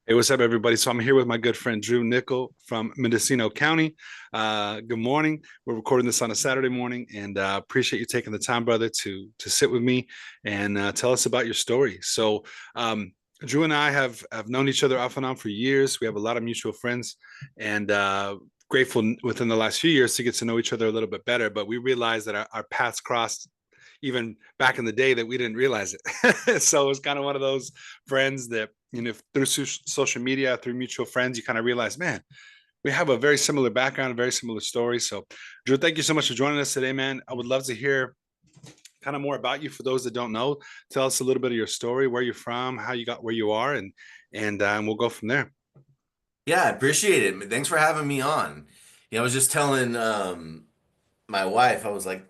Hey, what's up, everybody? So I'm here with my good friend Drew Nicoll from Mendocino County. Good morning. We're recording this on a Saturday morning, and appreciate you taking the time, brother, to sit with me and tell us about your story. Um, Drew and I have known each other off and on for years. We have a lot of mutual friends, and grateful within the last few years to get to know each other a little bit better. But we realized that our paths crossed even back in the day that we didn't realize it. So it's kind of one of those friends that, through social media, through mutual friends, you kind of realize, man, we have a very similar background, a very similar story. So, Drew, thank you so much for joining us today, man. I would love to hear kind of more about you for those that don't know. Tell us a little bit of your story, where you're from, how you got where you are, and we'll go from there. Yeah, I appreciate it. Thanks for having me on. I was just telling my wife, I was like,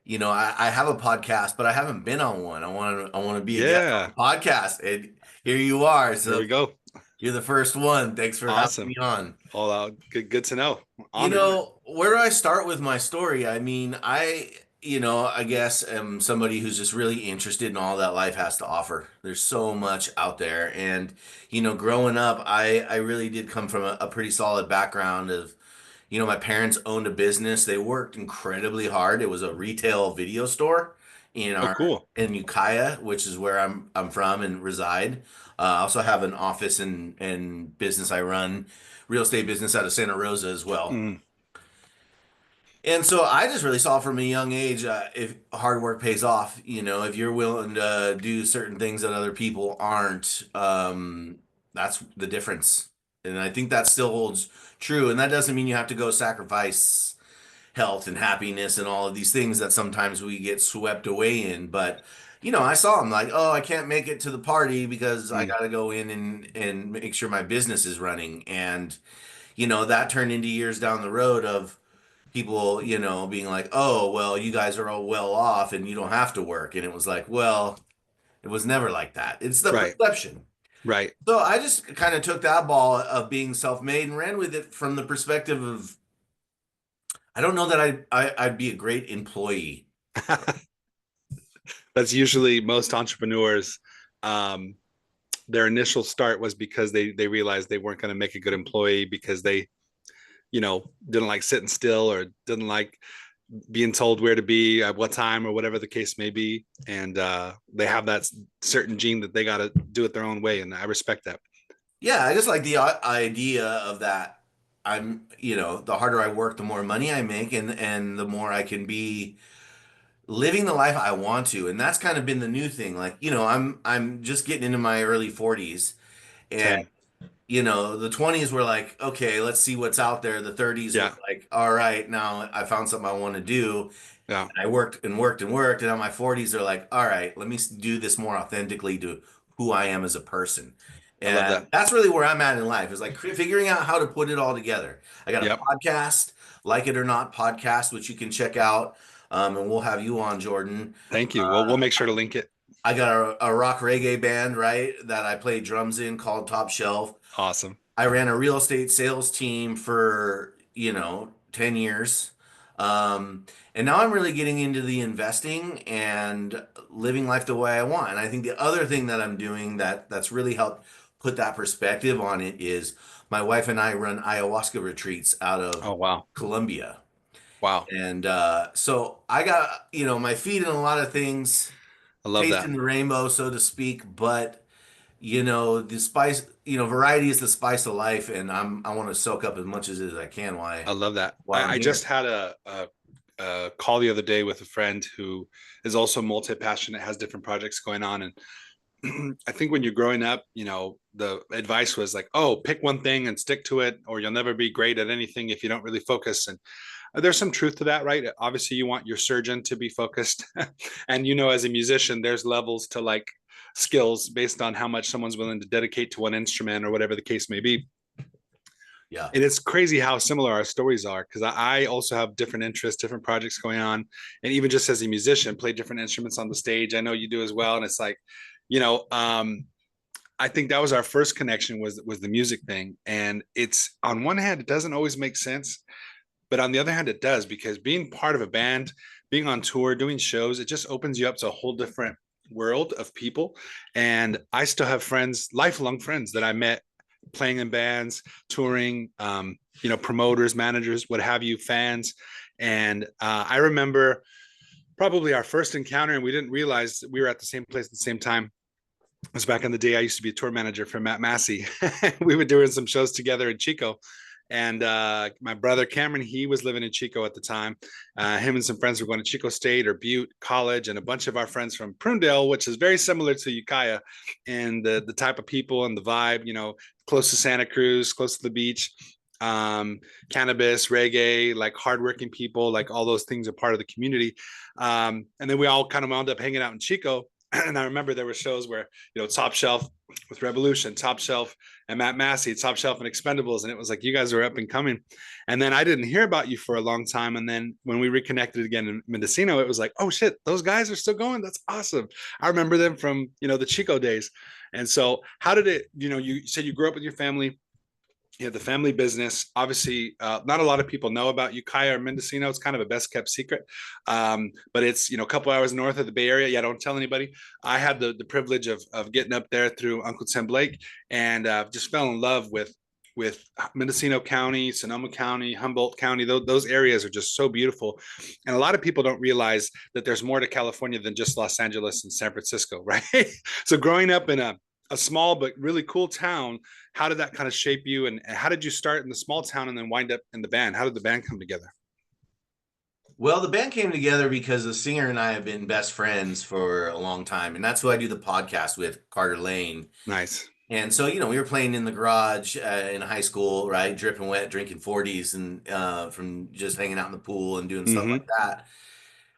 I have a podcast, but I haven't been on one. I want to be a guest on Yeah, the podcast. And here you are. there So we go. you're the first one. Thanks for having me Awesome. on. All out. Good to know. Honored. Where do I start with my story? I mean, I guess am somebody who's just really interested in all that life has to offer. There's so much out there. And, growing up, I really did come from a pretty solid background of, my parents owned a business. They worked incredibly hard. It was a retail video store in Oh, our cool. in Ukiah, which is where I'm from and reside. I also have an office and business I run, real estate business out of Santa Rosa as well. Mm, And so I just really saw from a young age, if hard work pays off, if you're willing to do certain things that other people aren't, that's the difference. And I think that still holds true. And that doesn't mean you have to go sacrifice health and happiness and all of these things that sometimes we get swept away in. But, I saw him like, oh, I can't make it to the party because I mm, got to go in and make sure my business is running. And, that turned into years down the road of, people, being like, "Oh, well, you guys are all well off and you don't have to work." And it was like, well, it was never like that. It's the right. perception. Right. So I just kind of took that ball of being self-made and ran with it from the perspective of I don't know that I'd be a great employee. That's usually most entrepreneurs. Um, their initial start was because they realized they weren't going to make a good employee because they, didn't like sitting still or didn't like being told where to be at what time or whatever the case may be. And they have that certain gene that they got to do it their own way. And I respect that. Yeah, I just like the idea of that. The harder I work, the more money I make, and the more I can be living the life I want to. And that's kind of been the new thing. Like, I'm just getting into my early 40s, and Same. the 20s were like, okay, let's see what's out there. The 30s was Yeah. like, all right, now I found something I want to do. Yeah. And I worked and worked and worked. And now my 40s are like, all right, let me do this more authentically to who I am as a person. I love And that. that's really where I'm at in life is like figuring out how to put it all together. I got a Yep. podcast, Like It or Not podcast, which you can check out. And we'll have you on, Jordan. Thank you. Well, Uh, we'll make sure to link it. I got a rock reggae band, right, that I play drums in called Top Shelf. Awesome. I ran a real estate sales team for, 10 years. And now I'm really getting into the investing and living life the way I want. And I think the other thing that I'm doing that's really helped put that perspective on it is my wife and I run ayahuasca retreats out of Oh, wow. Colombia. Wow. And so I got, my feet in a lot of things, I love tasting that. the rainbow, so to speak, but the spice, variety is the spice of life, and I want to soak up as much as I can I love that. while I'm I just here. had a call the other day with a friend who is also multi-passionate, has different projects going on. And I think when you're growing up, the advice was like, oh, pick one thing and stick to it, or you'll never be great at anything if you don't really focus. And there's some truth to that, right? Obviously, you want your surgeon to be focused. And, as a musician, there's levels to like skills based on how much someone's willing to dedicate to one instrument or whatever the case may be. Yeah. And it's crazy how similar our stories are because I also have different interests, different projects going on. And even just as a musician, play different instruments on the stage. I know you do as well. And it's like, you know, um, I think that was our first connection was the music thing. And it's on one hand, it doesn't always make sense, but on the other hand, it does because being part of a band, being on tour, doing shows, it just opens you up to a whole different world of people. And I still have friends, lifelong friends that I met playing in bands, touring, promoters, managers, what have you, fans. And I remember probably our first encounter, and we didn't realize we were at the same place at the same time. It was back in the day. I used to be a tour manager for Matt Massey. We were doing some shows together in Chico. And my brother Cameron, he was living in Chico at the time. Him and some friends were going to Chico State or Butte College, and a bunch of our friends from Prunedale, which is very similar to Ukiah, and the type of people and the vibe. Close to Santa Cruz, close to the beach. Cannabis, reggae, like hardworking people, like all those things are part of the community. And then we all kind of wound up hanging out in Chico. And I remember there were shows where, Top Shelf with Revolution, Top Shelf and Matt Massey, Top Shelf and Expendables. And it was like, you guys were up and coming. And then I didn't hear about you for a long time. And then when we reconnected again in Mendocino, it was like, oh shit, those guys are still going. That's awesome. I remember them from, the Chico days. And so how did it, you said you grew up with your family, the family business. Obviously, not a lot of people know about Ukiah or Mendocino. It's kind of a best kept secret, but it's a couple hours north of the Bay Area. Yeah, don't tell anybody. I had the privilege of getting up there through Uncle Tim Blake, and just fell in love with Mendocino County, Sonoma County, Humboldt County. Those areas are just so beautiful, and a lot of people don't realize that there's more to California than just Los Angeles and San Francisco, right? So growing up in a small but really cool town, how did that kind of shape you, and how did you start in the small town and then wind up in the band? How did the band come together? Well, the band came together because the singer and I have been best friends for a long time, and that's who I do the podcast with, Carter Lane. Nice. And so, we were playing in the garage in high school, right? Dripping wet, drinking 40s, and from just hanging out in the pool and doing stuff like Mm-hmm. that.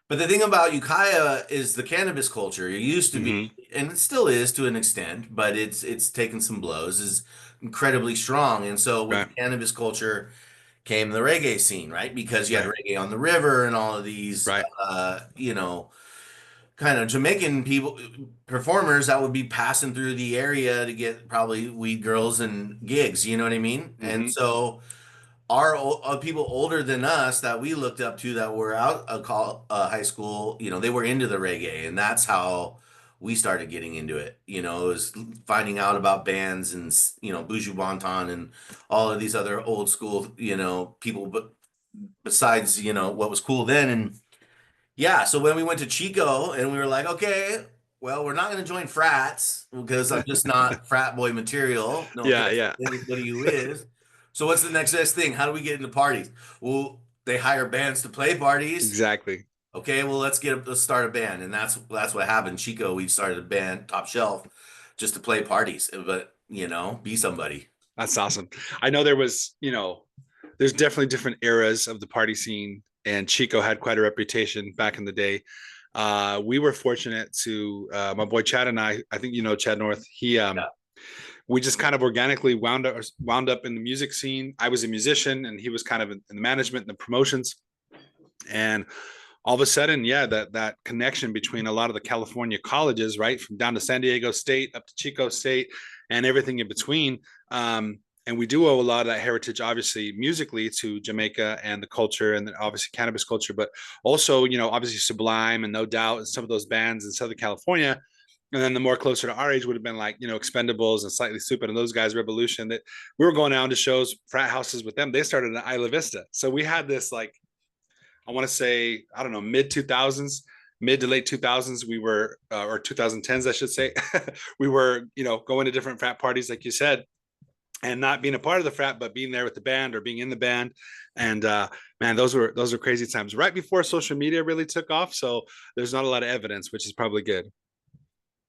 But the thing about Ukiah is the cannabis culture. It used to be, Mm-hmm. and it still is to an extent, but it's taken some blows, is incredibly strong. And so with the Right. cannabis culture came the reggae scene, right? Because you had Right. reggae on the river and all of these, Right. kind of Jamaican people performers that would be passing through the area to get probably weed girls and gigs. You know what I mean? And Mm-hmm. so our people older than us that we looked up to that were out of high school, they were into the reggae, and that's how we started getting into it. It was finding out about bands and Buju Banton and all of these other old school, people, but besides, what was cool then. And yeah, so when we went to Chico and we were like, okay, well, we're not going to join frats because I'm just not frat boy material. No Yeah. offense Yeah. to anybody who is. So what's the next best thing? How do we get into parties? Well, they hire bands to play parties. Exactly. Okay, well, let's start a band, and that's what happened. Chico, we started a band, Top Shelf, just to play parties, but be somebody. That's awesome. I know there was, there's definitely different eras of the party scene, and Chico had quite a reputation back in the day. We were fortunate to my boy Chad and I think Chad North. He Yeah. We just kind of organically wound up in the music scene. I was a musician, and he was kind of in the management and the promotions. And all of a sudden, yeah, that connection between a lot of the California colleges, right, from down to San Diego State up to Chico State and everything in between. And we do owe a lot of that heritage, obviously, musically to Jamaica and the culture, and then obviously cannabis culture, but also, obviously Sublime and No Doubt and some of those bands in Southern California. And then the more closer to our age would have been like, Expendables and Slightly Stupid and those guys, Revolution, that we were going down to shows, frat houses with them. They started in Isla Vista. So we had this, like, I want to say, I don't know, mid to late 2000s, we were, or 2010s, I should say, we were, going to different frat parties, like you said, and not being a part of the frat, but being there with the band or being in the band. And man, those were crazy times right before social media really took off. So there's not a lot of evidence, which is probably good.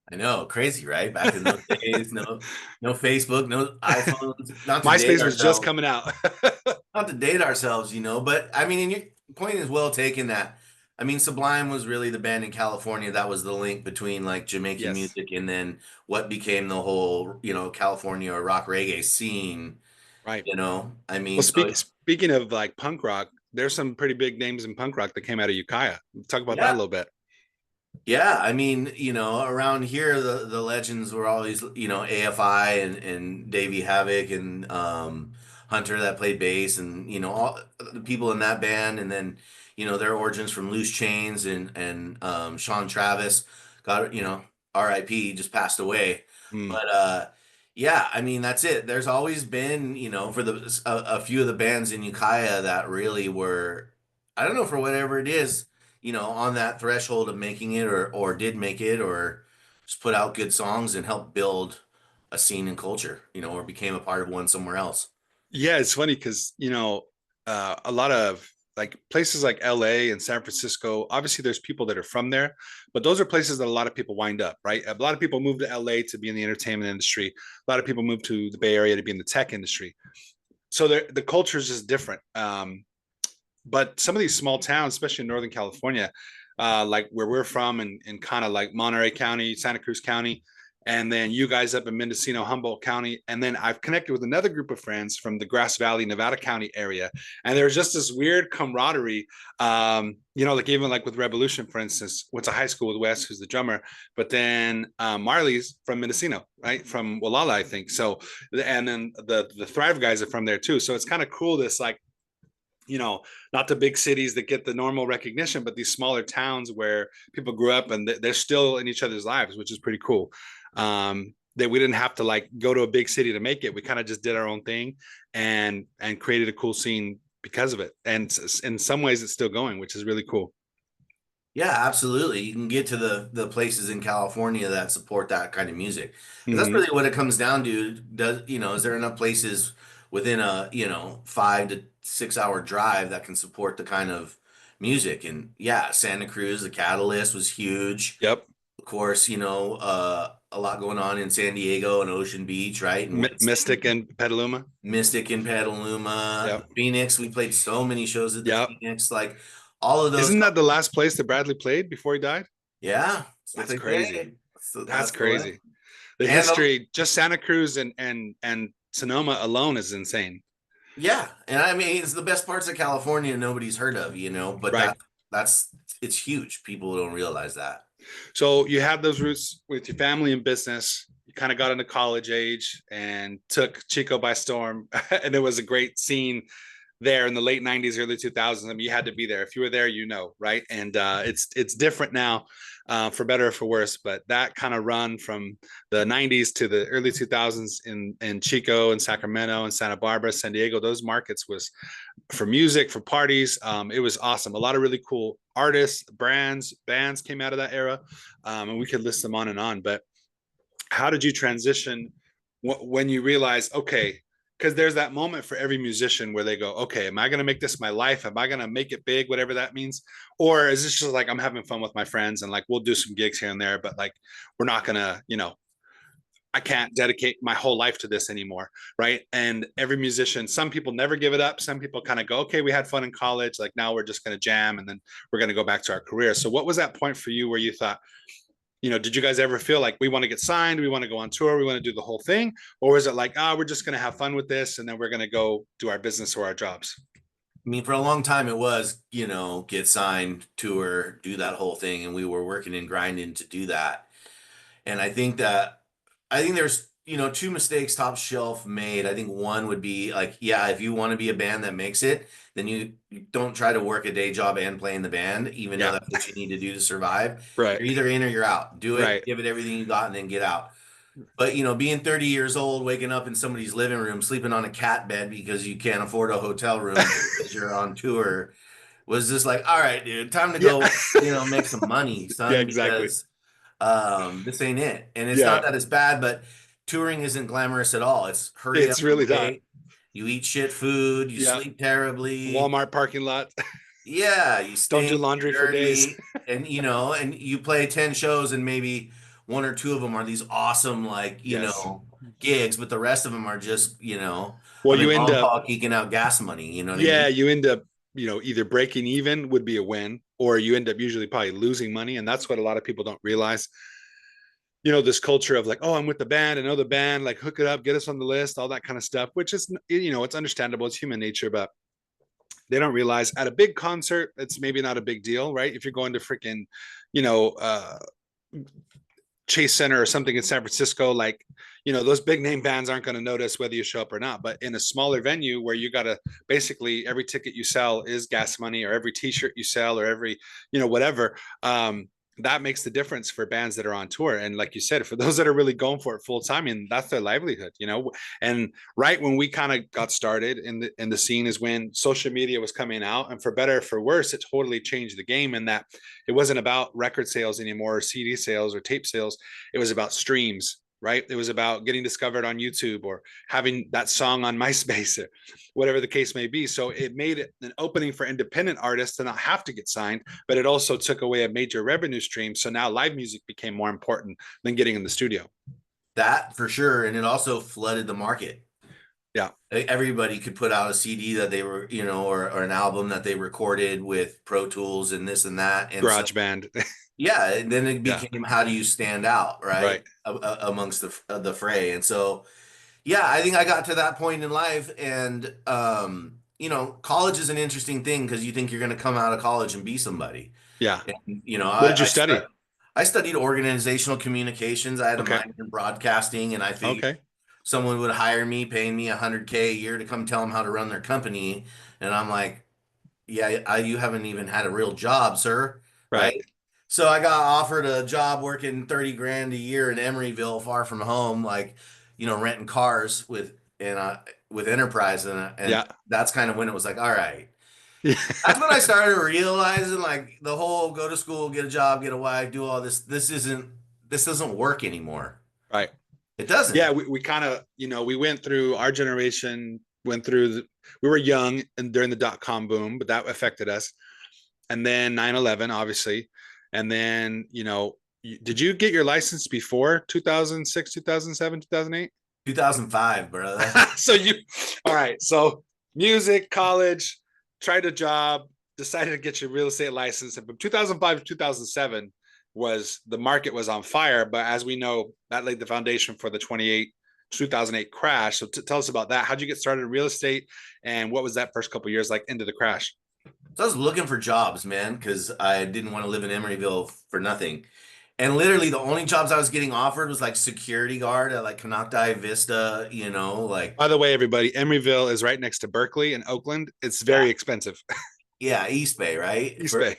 I know, crazy, right? Back in those days, no Facebook, no iPhones, not to date MySpace was just ourselves. coming out. Not to date ourselves, but I mean, and your point is well taken that, I mean, Sublime was really the band in California that was the link between like Jamaican Yes. music and then what became the whole, California or rock reggae scene, Right. I Well, mean, so speaking of like punk rock, there's some pretty big names in punk rock that came out of Ukiah. Talk about that a yeah. little bit. Yeah, I mean, around here the legends were always, AFI and Davey Havoc and Hunter that played bass and all the people in that band, and then their origins from Loose Chains and Sean Travis got, RIP, just passed away. Mm. But Yeah, I mean that's it. There's always been, for a few of the bands in Ukiah that really were, I don't know, for whatever it is, on that threshold of making it, or did make it, or just put out good songs and help build a scene and culture, or became a part of one somewhere else. Yeah, it's funny because a lot of like places like LA and San Francisco, obviously there's people that are from there, but those are places that a lot of people wind up, right? A lot of people move to LA to be in the entertainment industry. A lot of people move to the Bay Area to be in the tech industry. So the culture is just different. But some of these small towns, especially in Northern California, like where we're from, and kind of like Monterey County, Santa Cruz County, and then you guys up in Mendocino, Humboldt County, and then I've connected with another group of friends from the Grass Valley, Nevada County area, and there's just this weird camaraderie. Like even like with Revolution, for instance, went to high school with Wes, who's the drummer, but then Marley's from Mendocino, right, from Wallala, I think. So, and then the Thrive guys are from there too. So it's kind of cool. This like not the big cities that get the normal recognition, but these smaller towns where people grew up and they're still in each other's lives, which is pretty cool. That we didn't have to like go to a big city to make it. We kind of just did our own thing and created a cool scene because of it. And in some ways, it's still going, which is really cool. Yeah, absolutely. You can get to the places in California that support that kind of music. 'Cause that's Mm-hmm. really what it comes down to. Is there enough places within a, 5 to 6 hour drive that can support the kind of music? And yeah, Santa Cruz, the Catalyst was huge. Yep. Of course, a lot going on in San Diego and Ocean Beach, right? And Mystic Winston, and Petaluma. Mystic in Petaluma, Yep. Phoenix. We played so many shows at the Yep. Phoenix, like all of those. Isn't that the last place that Bradley played before he died? Yeah, that's what That's they crazy. say. So That's that's the way. crazy. The And history, just Santa Cruz and Sonoma alone is insane. yeah, and I mean it's the best parts of California nobody's heard of, but Right. that's it's huge. People don't realize that. So you had those roots with your family and business. You kind of got into college age and took Chico by storm, and it was a great scene there in the late '90s, early 2000s. I mean, you had to be there. If you were there, right? And it's different now, for better or for worse. But that kind of run from the '90s to the early 2000s in Chico and Sacramento and Santa Barbara, San Diego, those markets was for music, for parties. It was awesome. A lot of really cool artists, brands, bands came out of that era, and we could list them on and on. But how did you transition when you realize, okay, because there's that moment for every musician where they go, okay, am I going to make this my life? Am I going to make it big, whatever that means? Or is this just like I'm having fun with my friends and like we'll do some gigs here and there, but like we're not going to, I can't dedicate my whole life to this anymore, right? And every musician, some people never give it up. Some people kind of go, okay, we had fun in college, like now we're just going to jam and then we're going to go back to our career. So what was that point for you where you thought, did you guys ever feel like we want to get signed, we want to go on tour, we want to do the whole thing? Or was it like, we're just going to have fun with this and then we're going to go do our business or our jobs? I mean, for a long time it was, get signed, tour, do that whole thing, and we were working and grinding to do that. And I think there's, two mistakes Top Shelf made. I think one would be like, yeah, if you want to be a band that makes it, then you don't try to work a day job and play in the band, even though Yeah. that's what you need to do to survive. Right. You're either in or you're out. Do it, Right. give it everything you got, and then get out. But being 30 years old, waking up in somebody's living room, sleeping on a cat bed because you can't afford a hotel room because you're on tour, was just like, all right, dude, time to Yeah. go, make some money, Yeah, son, exactly. because this ain't it. And it's not Yeah. that it's bad, but touring isn't glamorous at all. It's hurry up It's and really not. wait. You eat shit food, you Yeah. sleep terribly. Walmart parking lot. Yeah, you Don't do stink, laundry you're for days. dirty, and you play 10 shows and maybe one or two of them are these awesome like, Yes. gigs, but the rest of them are just, Well, I'm in you end long up, haul geeking out gas money, you know what I yeah, mean? you end up, either breaking even would be a win, or you end up usually probably losing money. And that's what a lot of people don't realize. This culture of like, oh, I'm with the band, I know the band, like hook it up, get us on the list, all that kind of stuff, which is, it's understandable. It's human nature, but they don't realize at a big concert, it's maybe not a big deal, right? If you're going to freaking, you know, uh, Chase Center or something in San Francisco, like, those big name bands aren't going to notice whether you show up or not. But in a smaller venue where you got to basically every ticket you sell is gas money, or every t shirt you sell, or every, whatever. that makes the difference for bands that are on tour. And like you said, for those that are really going for it full time, and that's their livelihood, you know. And right when we kind of got started in the scene is when social media was coming out, and for better or for worse, it totally changed the game. In that it wasn't about record sales anymore, or CD sales, or tape sales. It was about streams. Right. It was about getting discovered on YouTube or having that song on MySpace or whatever the case may be. So it made it an opening for independent artists to not have to get signed, but it also took away a major revenue stream. So now live music became more important than getting in the studio. That for sure, and it also flooded the market. Yeah. Everybody could put out a CD that they were, or an album that they recorded with Pro Tools and this and that. And so, Garage band. yeah, and then it Yeah. became how do you stand out, right? Right. Amongst the fray. And so, yeah, I think I got to that point in life. And, college is an interesting thing because you think you're going to come out of college and be somebody. Yeah. And, What did you study? I studied organizational communications. I had a Okay. minor in broadcasting, and I figured Okay. someone would hire me, paying me $100K a year to come tell them how to run their company. And I'm like, yeah, you haven't even had a real job, sir. Right. Right. So I got offered a job working 30 grand a year in Emeryville, far from home, like, renting cars with Enterprise. And Yeah. that's kind of when it was like, all right. Yeah. That's when I started realizing like the whole go to school, get a job, get a wife, do all this. This doesn't work anymore. Right. It Yeah. doesn't. We kind of, we went through our generation, went through, we were young and during the dot-com boom, but that affected us. And then 9/11, obviously. And then, did you get your license before 2006, 2007, 2008? 2005, brother. So all right. So music, college, tried a job, decided to get your real estate license. And from 2005 to 2007 the market was on fire. But as we know, that laid the foundation for the 2008 crash. So tell us about that. How'd you get started in real estate? And what was that first couple of years like into the crash? So I was looking for jobs, man, because I didn't want to live in Emeryville for nothing. And literally the only jobs I was getting offered was like security guard at like Canocti Vista, like, By the way, everybody, Emeryville is right next to Berkeley and Oakland. It's yeah, very expensive. yeah, East Bay, right? East Bay.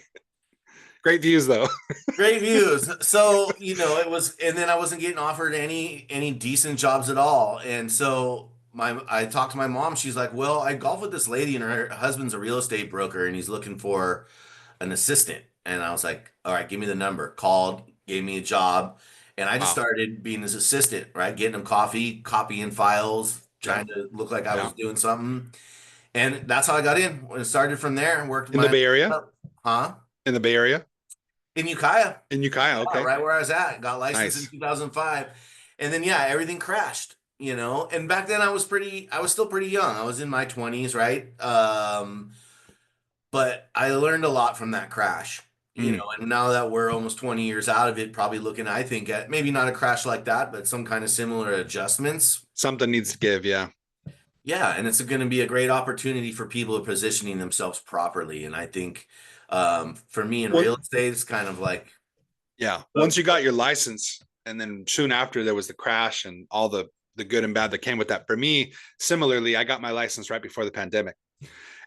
Great views though. Great views. So, it was, and then I wasn't getting offered any decent jobs at all. And so I talked to my mom. She's like, "Well, I golf with this lady, and her husband's a real estate broker, and he's looking for an assistant." And I was like, "All right, give me the number." Called, gave me a job, and I just Wow. started being his assistant, right? Getting him coffee, copying files, Yeah. trying to look like I Yeah. was doing something. And that's how I got in. When it started from there and worked In the my, Bay Area? huh? In the Bay Area? In Ukiah. In Ukiah. Yeah, Okay. right where I was at. Got licensed in Nice. 2005. And then yeah, everything crashed, And back then I was still pretty young. I was in my 20s, right? But I learned a lot from that crash. Mm. And now that we're almost 20 years out of it, probably looking, I think, at maybe not a crash like that, but some kind of similar adjustments. Something needs to give. Yeah. Yeah, and it's going to be a great opportunity for people who are positioning themselves properly. And I think for me in Well, real estate, it's kind of like, yeah. uh, Once you got your license, and then soon after there was the crash and all the good and bad that came with that. For me, similarly, I got my license right before the pandemic.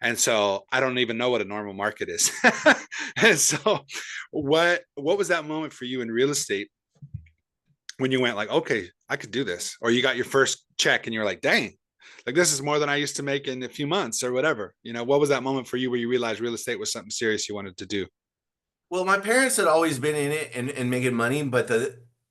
And so I don't even know what a normal market is. And so what was that moment for you in real estate when you went like, okay, I could do this? Or you got your first check and you're like, dang, like this is more than I used to make in a few months or whatever. What was that moment for you where you realized real estate was something serious you wanted to do? well, my parents had always been in it and making money, but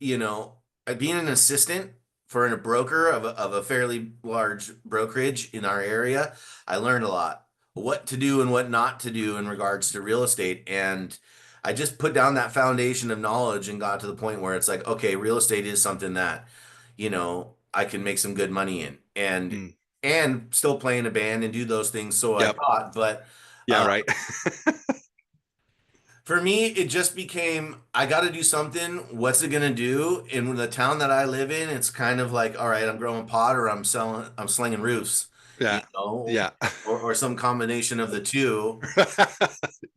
being an assistant for a broker of a fairly large brokerage in our area, I learned a lot what to do and what not to do in regards to real estate. And I just put down that foundation of knowledge and got to the point where it's like, okay, real estate is something that, I can make some good money in Mm. and still play in a band and do those things. So I Yep. thought, but Yeah. uh, Right. for me, it just became I got to do something. What's it gonna do? In the town that I live in, it's kind of like, all right, I'm growing pot or I'm slinging roofs, Yeah. Yeah. or some combination of the two.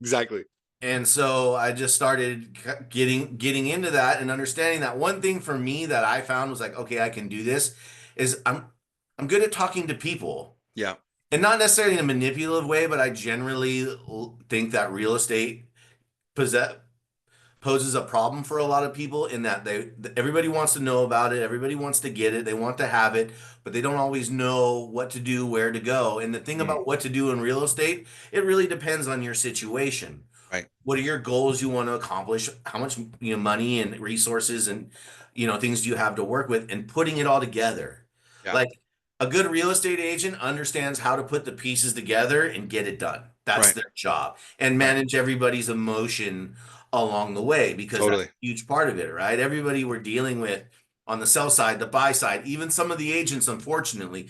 Exactly. And so I just started getting into that and understanding that one thing for me that I found was like, okay, I can do this. Is I'm good at talking to people, Yeah. and not necessarily in a manipulative way, but I generally think that real estate possess poses a problem for a lot of people in that everybody wants to know about it, everybody wants to get it, they want to have it, but they don't always know what to do, where to go. And the thing Mm, about what to do in real estate, it really depends on your situation. right. What are your goals you want to accomplish? How much, money and resources and, things do you have to work with, and putting it all together. Yeah. Like a good real estate agent understands how to put the pieces together and get it done. That's Right. their job, and Right. manage everybody's emotion along the way, because that's Totally. a huge part of it, right? Everybody we're dealing with on the sell side, the buy side, even some of the agents, unfortunately,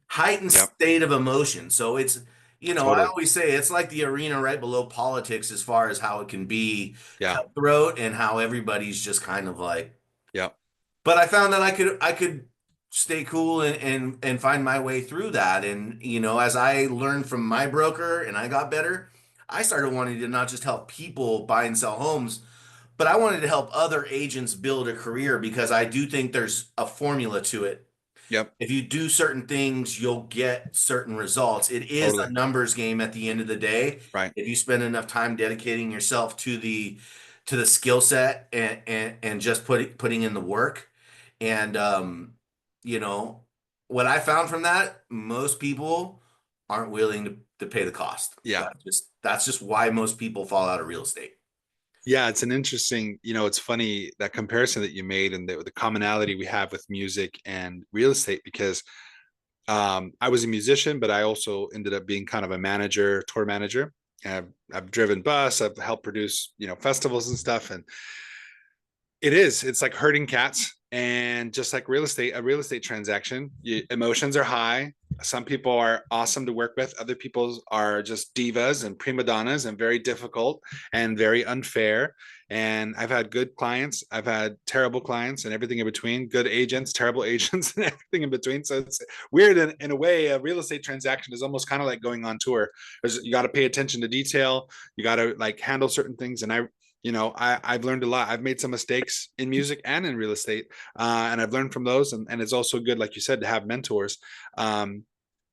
heightened Yep. state of emotion. So it's, I Totally. always say it's like the arena right below politics as far as how it can be Yeah. cutthroat and how everybody's just kind of like, Yep. but I found that I could stay cool and find my way through that. And, as I learned from my broker and I got better, I started wanting to not just help people buy and sell homes, but I wanted to help other agents build a career, because I do think there's a formula to it. Yep. If you do certain things, you'll get certain results. It is a Totally. numbers game at the end of the day. Right. If you spend enough time dedicating yourself to the skill set and just putting in the work. And you know, what I found from that, most people aren't willing to pay the cost. Yeah. That's just why most people fall out of real estate. Yeah, it's an interesting, it's funny that comparison that you made and the commonality we have with music and real estate because I was a musician, but I also ended up being kind of a manager, tour manager. I've driven bus, I've helped produce, festivals and stuff. And it's like herding cats. And just like a real estate transaction, emotions are high. Some people are awesome to work with. Other people are just divas and prima donnas and very difficult and very unfair. And I've had good clients, I've had terrible clients, and everything in between. Good agents, terrible agents, and everything in between. So it's weird in a way. A real estate transaction is almost kind of like going on tour. You got to pay attention to detail. You got to like handle certain things. And I've learned a lot. I've made some mistakes in music and in real estate, and I've learned from those. And it's also good, like you said, to have mentors. Um,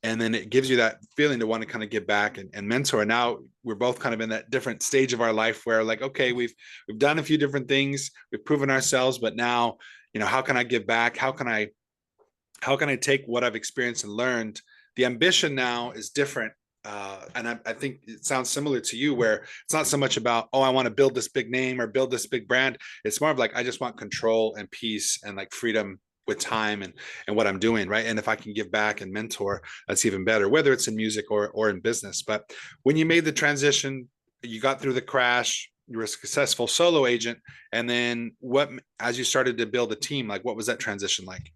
and then it gives you that feeling to want to kind of give back and mentor. And now we're both kind of in that different stage of our life where, like, okay, we've done a few different things, we've proven ourselves, but now, how can I give back? How can I take what I've experienced and learned? The ambition now is different. And I think it sounds similar to you, where it's not so much about, oh, I want to build this big name or build this big brand. It's more of like, I just want control and peace and like freedom with time and what I'm doing, right? And if I can give back and mentor, that's even better, whether it's in music or in business. But when you made the transition, you got through the crash, you were a successful solo agent. And then as you started to build a team, like what was that transition like?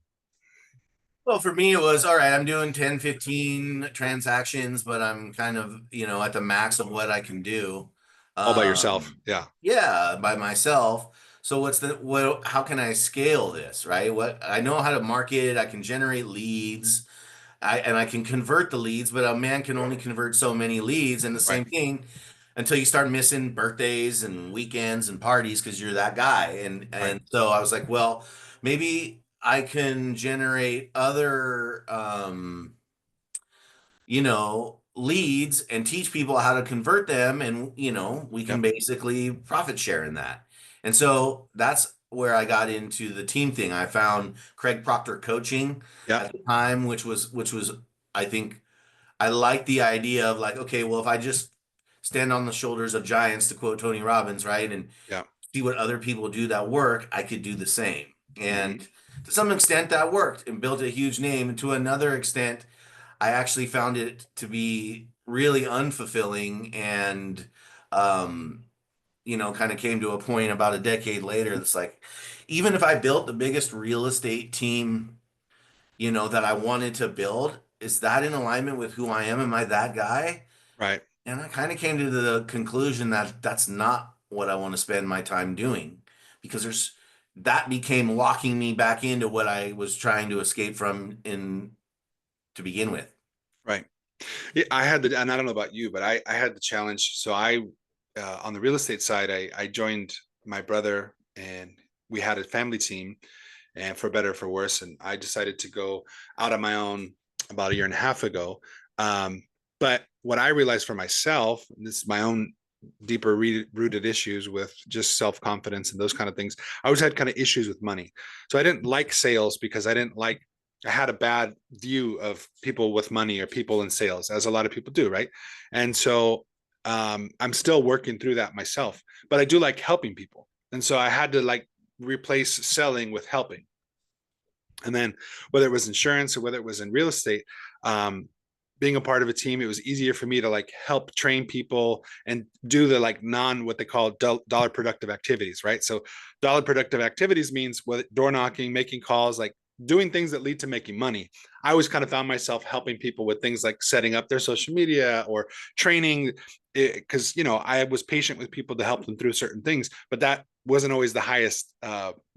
Well, for me, it was all right. I'm doing 10, 15 transactions, but I'm kind of, at the max of what I can do. All by yourself. Um, Yeah. yeah, by myself. So how can I scale this, right? I know how to market, I can generate leads, and I can convert the leads, but a man can only convert so many leads. And the Right. same thing until you start missing birthdays and weekends and parties because you're that guy. And Right. and so I was like, well, maybe I can generate other leads and teach people how to convert them, and we can Yep. basically profit share in that. And so that's where I got into the team thing. I found Craig Proctor Coaching Yep. at the time, which was I think I like the idea of like, okay, well, if I just stand on the shoulders of giants, to quote Tony Robbins, right, and Yep. see what other people do that work, I could do the same. Hmm. And to some extent, that worked and built a huge name. And to another extent, I actually found it to be really unfulfilling, and um, kind of came to a point about a decade later that's like, even if I built the biggest real estate team, that I wanted to build, is that in alignment with who I am? Am I that guy? Right. And I kind of came to the conclusion that that's not what I want to spend my time doing, because that became locking me back into what I was trying to escape from in to begin with. Right. Yeah, I had and I don't know about you, but I had the challenge. So on the real estate side, I joined my brother and we had a family team, and for better or for worse. And I decided to go out on my own about a year and a half ago. But what I realized for myself, and this is my own deeper rooted issues with just self-confidence and those kind of things. I always had kind of issues with money. So I didn't like sales because I had a bad view of people with money or people in sales, as a lot of people do, right? And so I'm still working through that myself, but I do like helping people. And so I had to like replace selling with helping. And then whether it was insurance or whether it was in real estate, um, being a part of a team, it was easier for me to like help train people and do the like what they call dollar productive activities, right? So dollar productive activities means what door knocking, making calls, like doing things that lead to making money. I always kind of found myself helping people with things like setting up their social media or training, because I was patient with people to help them through certain things, but that wasn't always the highest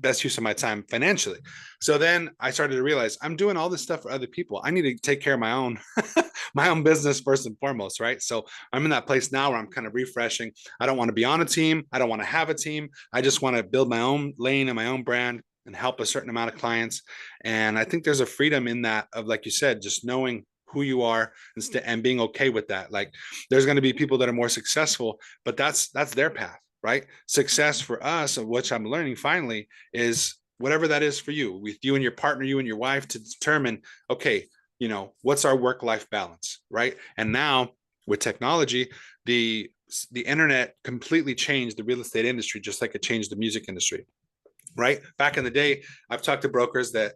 best use of my time financially. So then I started to realize I'm doing all this stuff for other people. I need to take care of my own my own business first and foremost, right? So I'm in that place now where I'm kind of refreshing. I don't want to be on a team. I don't want to have a team. I just want to build my own lane and my own brand and help a certain amount of clients. And I think there's a freedom in that of, like you said, just knowing who you are and being okay with that. Like there's going to be people that are more successful, but that's their path, right? Success for us, of which I'm learning finally, is whatever that is for you, with you and your partner, you and your wife, to determine, okay, what's our work-life balance, right? And now with technology, the internet completely changed the real estate industry, just like it changed the music industry, right? Back in the day, I've talked to brokers that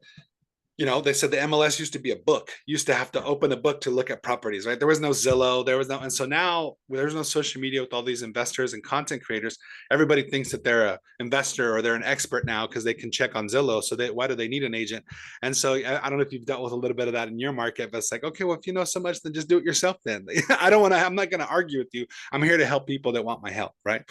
they said the MLS used to be a book. You used to have to open a book to look at properties, right? There was no Zillow, and so now there's no social media with all these investors and content creators. Everybody thinks that they're an investor or they're an expert now because they can check on Zillow. So why do they need an agent? And so I don't know if you've dealt with a little bit of that in your market, but it's like, okay, well, if you know so much, then just do it yourself. Then I'm not going to argue with you. I'm here to help people that want my help, right?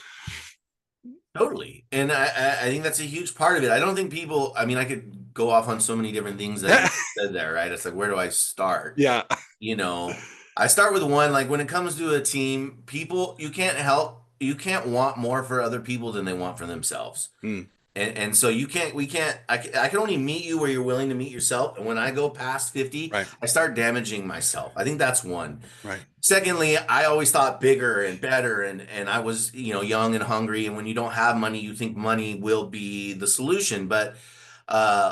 Totally. And I think that's a huge part of it. I don't think people, I mean, I could go off on so many different things that you said there, right? It's like, where do I start? Yeah. You know, I start with one, like when it comes to a team, people, you can't want more for other people than they want for themselves. Mm, And so I can only meet you where you're willing to meet yourself. And when I go past 50, right. I start damaging myself. I think that's one. Right. Secondly, I always thought bigger and better, and I was, young and hungry. And when you don't have money, you think money will be the solution. But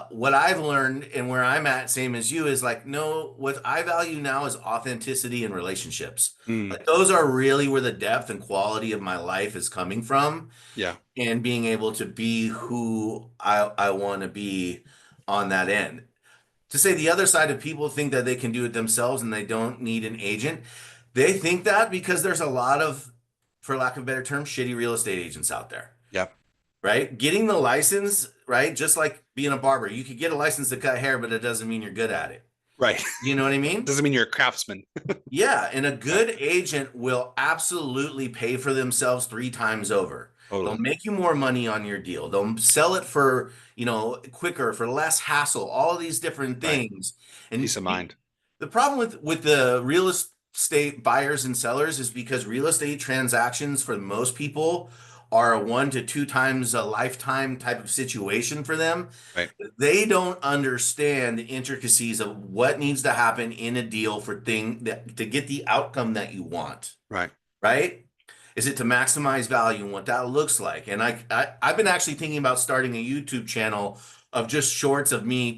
what I've learned and where I'm at, same as you, is like, no, what I value now is authenticity and relationships. Mm, Like those are really where the depth and quality of my life is coming from, yeah. and being able to be who I want to be on that end. To say the other side of people think that they can do it themselves and they don't need an agent, they think that because there's a lot of, for lack of a better term, shitty real estate agents out there, Yeah. right? Getting the license, right? Just like being a barber, you could get a license to cut hair, but it doesn't mean you're good at it. Right. You know what I mean? Doesn't mean you're a craftsman. Yeah, and a Right. good agent will absolutely pay for themselves three times over. They'll Totally. make you more money on your deal. They'll sell it for, quicker, for less hassle, all these different Right. things. Peace And of mind. the problem with the real estate buyers and sellers is because real estate transactions for most people are a 1 to 2 times a lifetime type of situation for them. Right. They don't understand the intricacies of what needs to happen in a deal for to get the outcome that you want, Right. right? Is it to maximize value and what that looks like? And I've been actually thinking about starting a YouTube channel of just shorts of me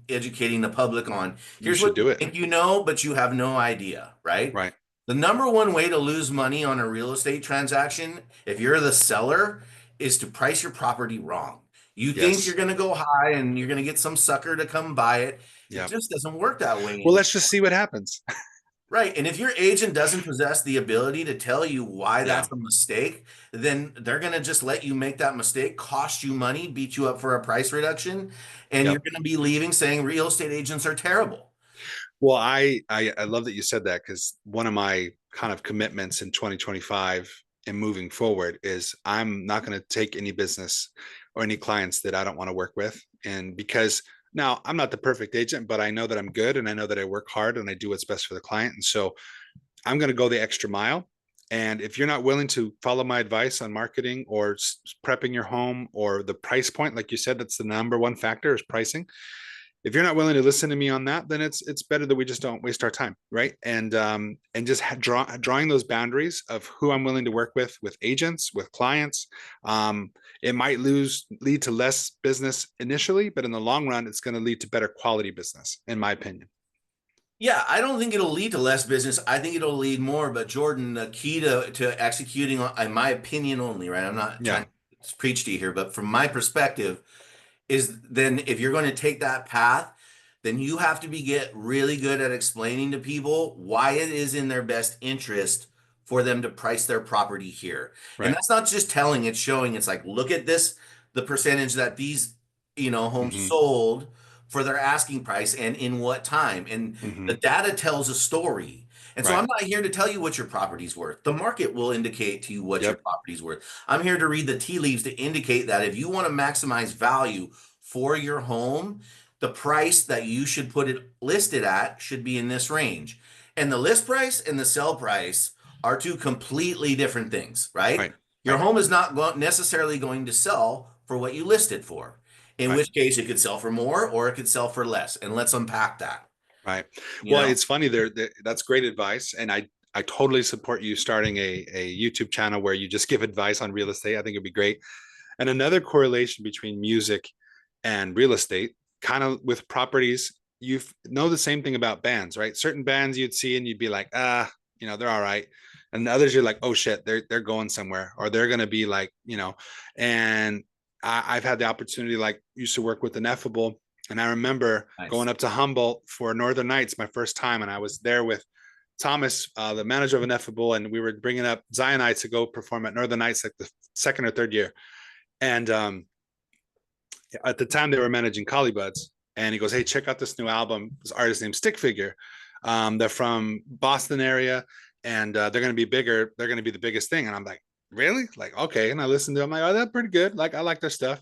educating the public on, You here's should what you do it. think you know, but you have no idea, right? Right. The number one way to lose money on a real estate transaction, if you're the seller, is to price your property wrong. You think you're Yes. going to go high and you're going to get some sucker to come buy it. It Yeah. just doesn't work that way Well, anymore. let's just see what happens. Right. And if your agent doesn't possess the ability to tell you why Yeah. that's a mistake, then they're going to just let you make that mistake, cost you money, beat you up for a price reduction, and you're Yep. going to be leaving saying real estate agents are terrible. Well, I love that you said that, because one of my kind of commitments in 2025 and moving forward is I'm not going to take any business or any clients that I don't want to work with. And because now I'm not the perfect agent, but I know that I'm good and I know that I work hard and I do what's best for the client. And so I'm going to go the extra mile. And if you're not willing to follow my advice on marketing or prepping your home or the price point, like you said, that's the number one factor, is pricing. if you're not willing to listen to me on that, then it's better that we just don't waste our time, right? And just drawing those boundaries of who I'm willing to work with agents, with clients. Um, it might lead to less business initially, but in the long run, it's going to lead to better quality business, in my opinion. Yeah, I don't think it'll lead to less business. I think it'll lead more. But Jordan, the key to executing, in my opinion only, right? I'm not Yeah, trying to preach to you here, but from my perspective, is then if you're going to take that path, then you have to get really good at explaining to people why it is in their best interest for them to price their property here. And right. that's not just telling, it's showing. It's like, look at this, the percentage that these, homes Hmm. sold for their asking price and in what time. And the Hmm. data tells a story. And so Right. I'm not here to tell you what your property's worth. The market will indicate to you what your Yep. property's worth. I'm here to read the tea leaves to indicate that if you want to maximize value for your home, the price that you should put it listed at should be in this range. And the list price and the sell price are two completely different things, right? Right. Your Right. home is not necessarily going to sell for what you listed for, in Right. which case it could sell for more or it could sell for less. And let's unpack that, Right. you Well, know? it's funny there. That's great advice, and I totally support you starting a YouTube channel where you just give advice on real estate. I think it'd be great. And another correlation between music and real estate, kind of with properties, you know the same thing about bands, right? Certain bands you'd see and you'd be like, they're all right. And others you're like, oh shit, they're going somewhere, or they're gonna be like, and I've had the opportunity, like used to work with Ineffable. And I remember Nice. going up to Humboldt for Northern Nights my first time, and I was there with Thomas, the manager of Ineffable, and we were bringing up Zionites to go perform at Northern Nights like the second or third year. And at the time, they were managing Collie Buds, and he goes, "Hey, check out this new album. This artist named Stick Figure. They're from Boston area, and they're going to be bigger. They're going to be the biggest thing." And I'm like, "Really? Like, okay." And I listened to them. I'm like, "Oh, that's pretty good. Like, I like their stuff."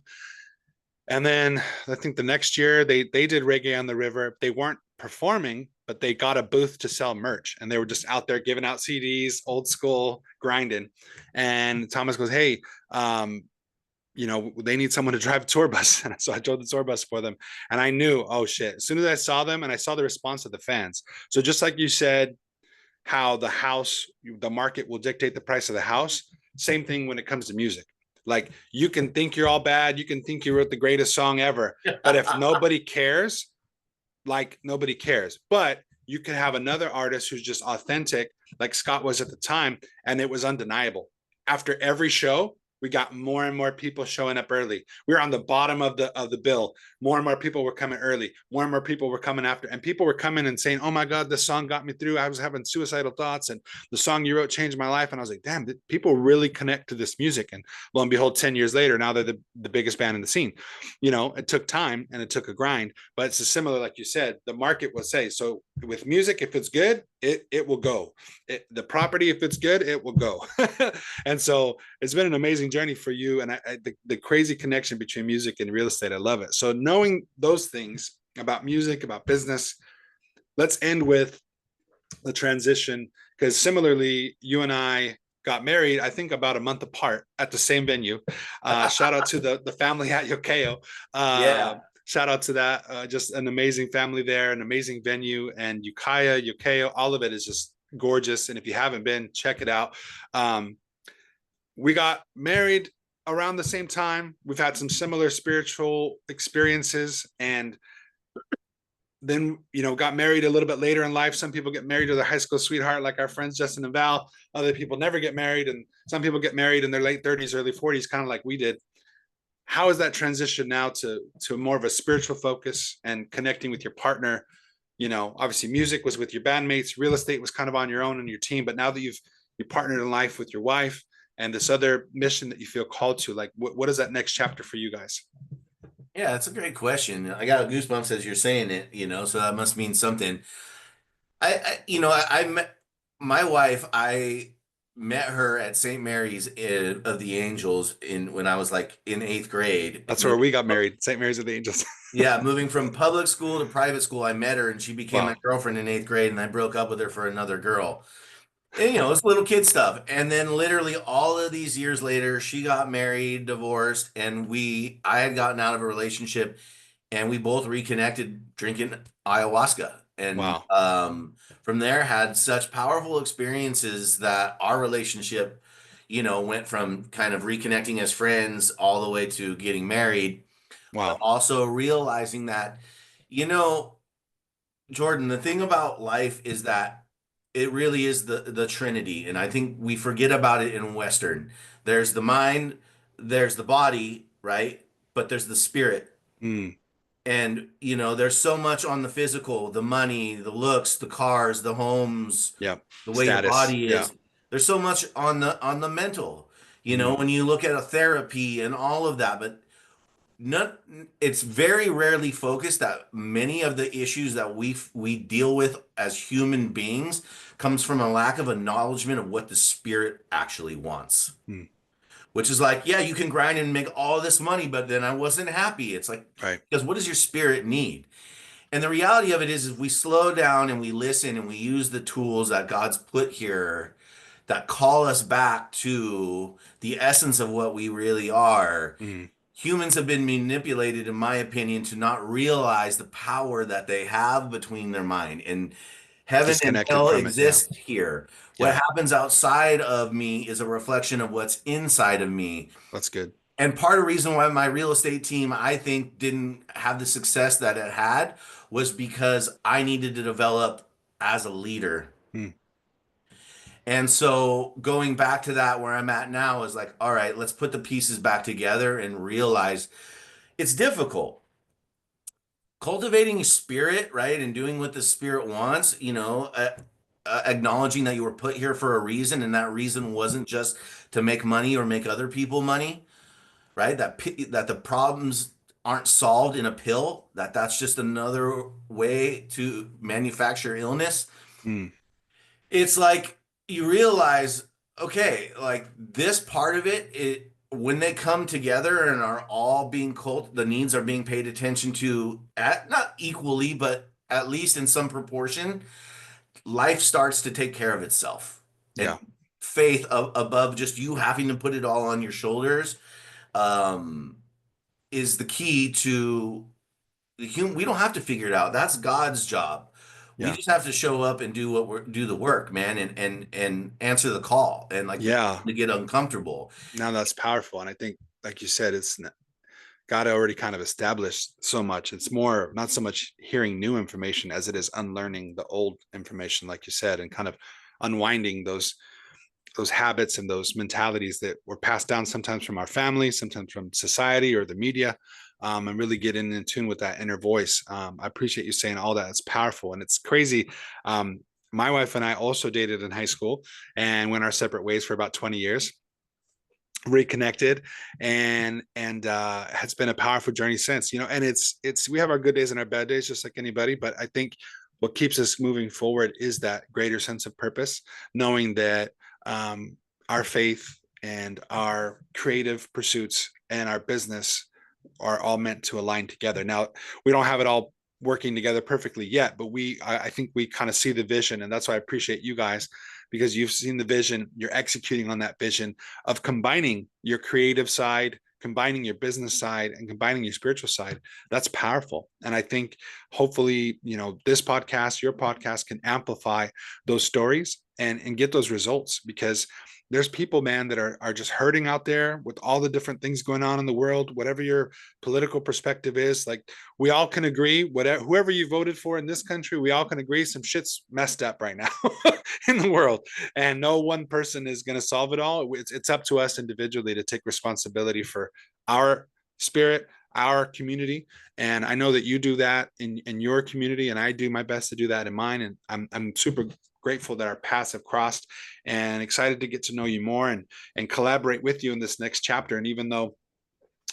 And then I think the next year they did Reggae on the River. They weren't performing, but they got a booth to sell merch, and they were just out there giving out CDs, old school grinding. And Thomas goes, "Hey, they need someone to drive a tour bus." And so I drove the tour bus for them. And I knew, oh shit, as soon as I saw them and I saw the response of the fans. So just like you said, how the market will dictate the price of the house, same thing when it comes to music. Like you can think you're all bad, you can think you wrote the greatest song ever, but if nobody cares, like nobody cares. But you can have another artist who's just authentic, like Scott was at the time, and it was undeniable. After every show, we got more and more people showing up early. We were on the bottom of the bill. More and more people were coming early. More and more people were coming after, and people were coming and saying, "Oh my God, this song got me through. I was having suicidal thoughts, and the song you wrote changed my life." And I was like, "Damn, people really connect to this music." And lo and behold, 10 years later, now they're the biggest band in the scene. It took time and it took a grind, but it's similar, like you said, the market will say. So with music, if it's good, it will go. The property, if it's good, it will go. And so it's been an amazing journey for you, and the crazy connection between music and real estate, I love it. So knowing those things about music, about business, let's end with the transition, because similarly, you and I got married, I think about a month apart at the same venue. Shout out to the family at Yokeo. Yeah. Shout out to that. Just an amazing family there, an amazing venue, and Ukiah, Yokeo, all of it is just gorgeous. And if you haven't been, check it out. Um, we got married around the same time. We've had some similar spiritual experiences, and then got married a little bit later in life. Some people get married to their high school sweetheart, like our friends Justin and Val. Other people never get married, and some people get married in their late 30s, early 40s, kind of like we did. How is that transition now to more of a spiritual focus and connecting with your partner? Obviously music was with your bandmates, real estate was kind of on your own and your team, but now that you partnered in life with your wife and this other mission that you feel called to, like what is that next chapter for you guys? Yeah, that's a great question. I got goosebumps as you're saying it, so that must mean something. I met my wife. I met her at St. Mary's of the Angels in when I was like in eighth grade. That's where we got married, St. Mary's of the Angels. Yeah, moving from public school to private school, I met her and she became my Wow. girlfriend in eighth grade, and I broke up with her for another girl. And it's little kid stuff. And then literally all of these years later, she got married, divorced, and I had gotten out of a relationship and we both reconnected drinking ayahuasca. And Wow. from there, had such powerful experiences that our relationship, went from kind of reconnecting as friends all the way to getting married, but Wow. also realizing that, you know, Jordan, the thing about life is that it really is the Trinity, and I think we forget about it in Western. There's the mind, there's the body, right? But there's the spirit. Mm, And, there's so much on the physical, the money, the looks, the cars, the homes, yeah. the way your Status. body Yeah. is. There's so much on the mental. Mm, When you look at a therapy and all of that, but not it's very rarely focused that many of the issues that we deal with as human beings comes from a lack of acknowledgement of what the spirit actually wants. mm, Which is like, yeah, you can grind and make all this money, but then I wasn't happy. It's like, right. because what does your spirit need? And the reality of it is we slow down and we listen and we use the tools that God's put here that call us back to the essence of what we really are. Mm, Humans have been manipulated, in my opinion, to not realize the power that they have between their mind. And heaven and disconnected hell from it. Yeah. exist here. What Yeah. happens outside of me is a reflection of what's inside of me. That's good. And part of the reason why my real estate team, I think, didn't have the success that it had was because I needed to develop as a leader. Mm, And so going back to that where I'm at now is like, all right, let's put the pieces back together and realize it's difficult. Cultivating spirit, right? And doing what the spirit wants, acknowledging that you were put here for a reason and that reason wasn't just to make money or make other people money, right? That the problems aren't solved in a pill, that's just another way to manufacture illness. mm, It's like you realize, okay, like this part of it when they come together and are all the needs are being paid attention to at not equally, but at least in some proportion, life starts to take care of itself. And yeah. faith above just you having to put it all on your shoulders um, is the key to the human. We don't have to figure it out. That's God's job. We Yeah. just have to show up and do the work, man, and answer the call and like be Yeah. to get uncomfortable. Now that's powerful. And I think, like you said, God already kind of established so much. It's more not so much hearing new information as it is unlearning the old information, like you said, and kind of unwinding those habits and those mentalities that were passed down sometimes from our family, sometimes from society or the media, and really getting in tune with that inner voice. I appreciate you saying all that. It's powerful and it's crazy. My wife and I also dated in high school and went our separate ways for about 20 years, reconnected, and it's been a powerful journey since. And it's we have our good days and our bad days just like anybody, but I think what keeps us moving forward is that greater sense of purpose, knowing that um, our faith and our creative pursuits and our business are all meant to align together. Now, we don't have it all working together perfectly yet, but I think we kind of see the vision, and that's why I appreciate you guys, because you've seen the vision, you're executing on that vision of combining your creative side, combining your business side, and combining your spiritual side. That's powerful. And I think hopefully, this podcast, your podcast, can amplify those stories and get those results, because there's people, man, that are just hurting out there with all the different things going on in the world, whatever your political perspective is. Like, we all can agree, whatever, whoever you voted for in this country, we all can agree some shit's messed up right now in the world, and no one person is going to solve it all. It's up to us individually to take responsibility for our spirit, our community. And I know that you do that in your community, and I do my best to do that in mine. And I'm super grateful that our paths have crossed, and excited to get to know you more and collaborate with you in this next chapter. And even though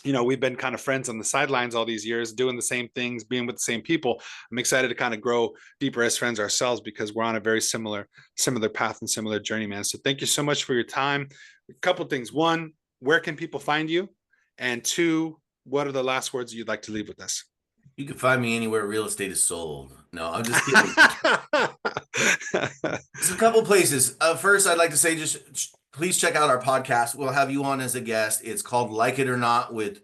we've been kind of friends on the sidelines all these years, doing the same things, being with the same people, I'm excited to kind of grow deeper as friends ourselves, because we're on a very similar path and similar journey, man. So thank you so much for your time. A couple things: one, where can people find you? And two, what are the last words you'd like to leave with us? You can find me anywhere real estate is sold. No, I'm just kidding. There's a couple places. First, I'd like to say please check out our podcast. We'll have you on as a guest. It's called Like It or Not with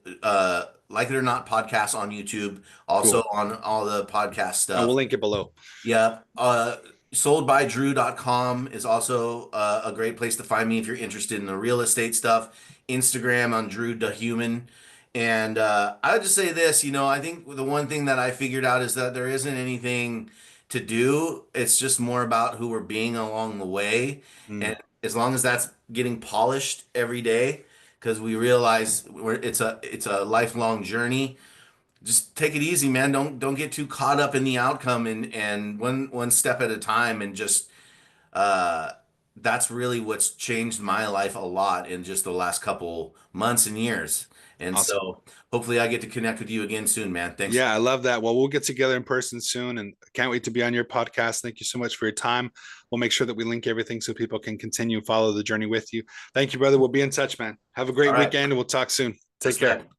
Like It or Not podcast on YouTube, also Cool. on all the podcast And we'll stuff. link it below. Yeah. Soldbydrew.com is also a great place to find me if you're interested in the real estate stuff. Instagram on Drew the Human. And I would just say this, I think the one thing that I figured out is that there isn't anything to do. It's just more about who we're being along the way. Mm, And as long as that's getting polished every day, because we realize it's a lifelong journey. Just take it easy, man. Don't get too caught up in the outcome, and one step at a time, and just uh that's really what's changed my life a lot in just the last couple months and years. And awesome. so hopefully I get to connect with you again soon, man. Thanks. Yeah, I love that. Well, we'll get together in person soon and can't wait to be on your podcast. Thank you so much for your time. We'll make sure that we link everything so people can continue follow the journey with you. Thank you, brother. We'll be in touch, man. Have a All great right. weekend and we'll talk soon. Take care. Respect.